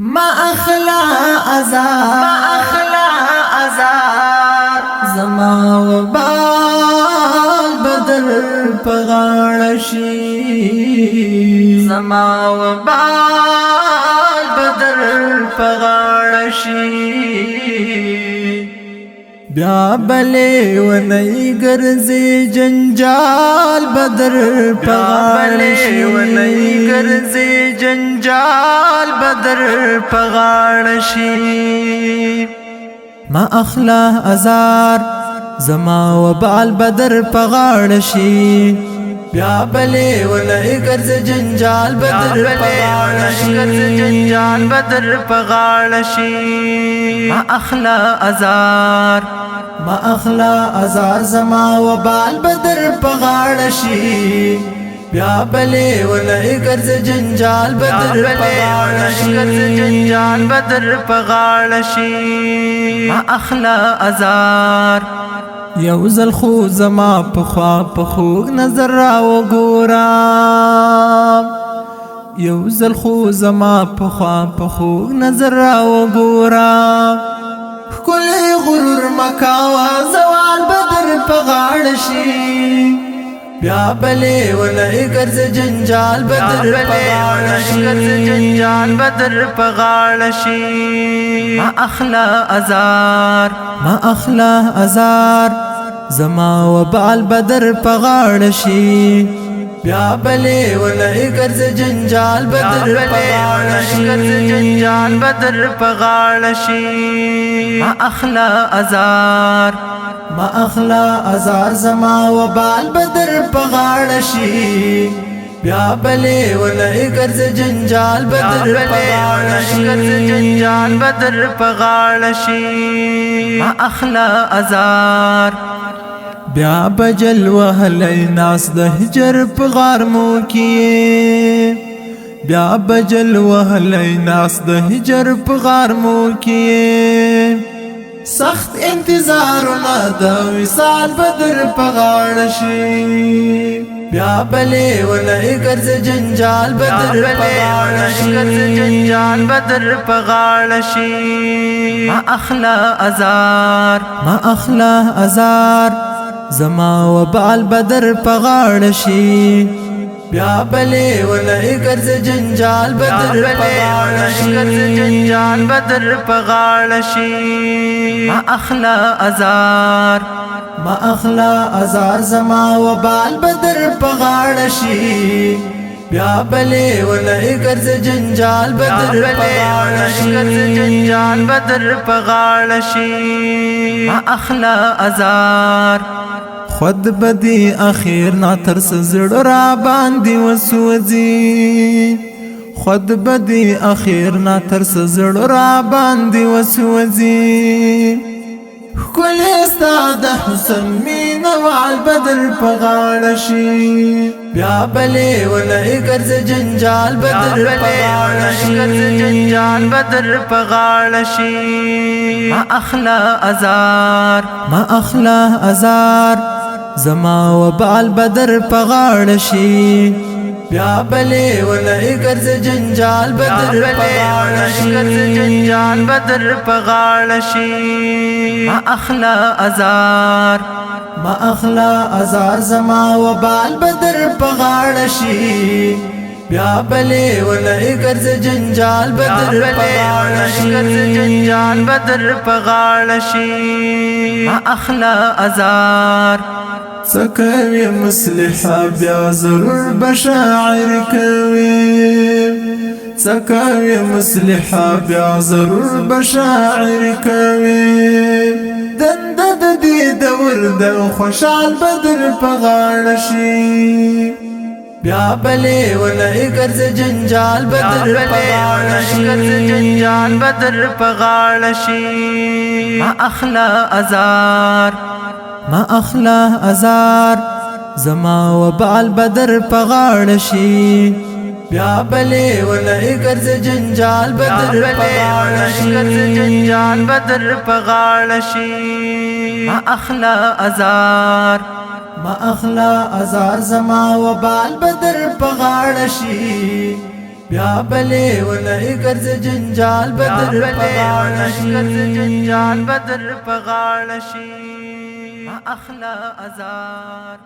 ما اخلا ازار زما وبال بدر پغاړشي زما وبال بدر پغاړشي بیا بلې ونی ګرځي جنجال بدر پغاړشي ونی ګرځي جنجال بدر پغاړشي ما اخلا ازار زما وبال بدر پغاړشي بیا بلې ونی ګرځي جنجال بدر پغاړشي جنجال بدر پغاړشي ما اخلا ازار زما وبال بدر پغاړشي بیا بلې ونی ګرځي جنجال بدر پغاړشي جنجال بدر پغاړشي ما اخلا ازار یو ځل خو زما په خوا په خوږ نظر را وګورم یو ځل خو زما په خوا په خوږ نظر را وګورم ښکلی غرور مکاوه زوال بدر پغاړشي بیا بلې ونی ګرځي جنجال بدر پغاړشي جنجال بدر پغاړشي ما اخلا ازار زما وبال بدر پغاړشي بیا بلې ونی ګرځي جنجال بدر پغاړشي جنجال بدر پغاړشي ما اخلا ازار زما وبال بدر پغاړشي بیا بلې ونی ګرځي جنجال بدر پغاړشي جنجال بدر پغاړشي ما اخلا ازار بیا بجل وهلی ناس د هجر په غارمو کې بیا بجل وهلی ناس د هجر په غارمو کې سخت انتظارونه د وصال بدر پغاړشي بیا بلې ونی ګرځي جنجال بدر پغاړشي جنجال بدر پغاړشي ما اخلا ازار زما وبال بدر پغاړشي بیا بلې ونی ګرځي جنجال بدر پغاړشي جنجال بدر پغاړشي ما اخلا ازار زما وبال بدر پغاړشي بیا بلې ونی ګرځي جنجال بدر پغاړشي جنجال بدر پغاړشي ما اخلا ازار خود بدی اخیر نا ترس زړه را باندې وسوځي خود بدی اخیر نا ترس زړه را باندې وسوځي ښکلی ستا د حسن مینه وال بدر پغاړشي بیا بلې ونی ګرځي جنجال بدر پغاړشي جنجال بدر پغاړشي ما اخلا ازار زما وبال بدر پغاړشي بیا بلې ونی ګرځي جنجال بدر پغاړشي جنجال بدر پغاړشي ما اخلا ازار زما وبال بدر پغاړشي بیا بلې ونی ګرځي جنجال بدر پغاړشي جنجال بدر پغاړشي ما اخلا ازار سکوي مصلحه بیا ضرور بشاعر کوي سکوي مصلحه بیا ضرور بشاعر کوي دند د دې دور د خوشال بدر پغاړشي بیا بلې ونی ګرځي جنجال بدر پغاړشي جنجال بدر پغاړشي ما اخلا ازار زما وبال بدر پغاړشي بیا بلې ونی ګرځي جنجال بدر پغاړشي جنجال بدر پغاړشي ما اخلا ازار زما وبال بدر پغاړشي بیا بلې ولې ګرځي جنجال بدر په غاړه شي ما اخلا ازار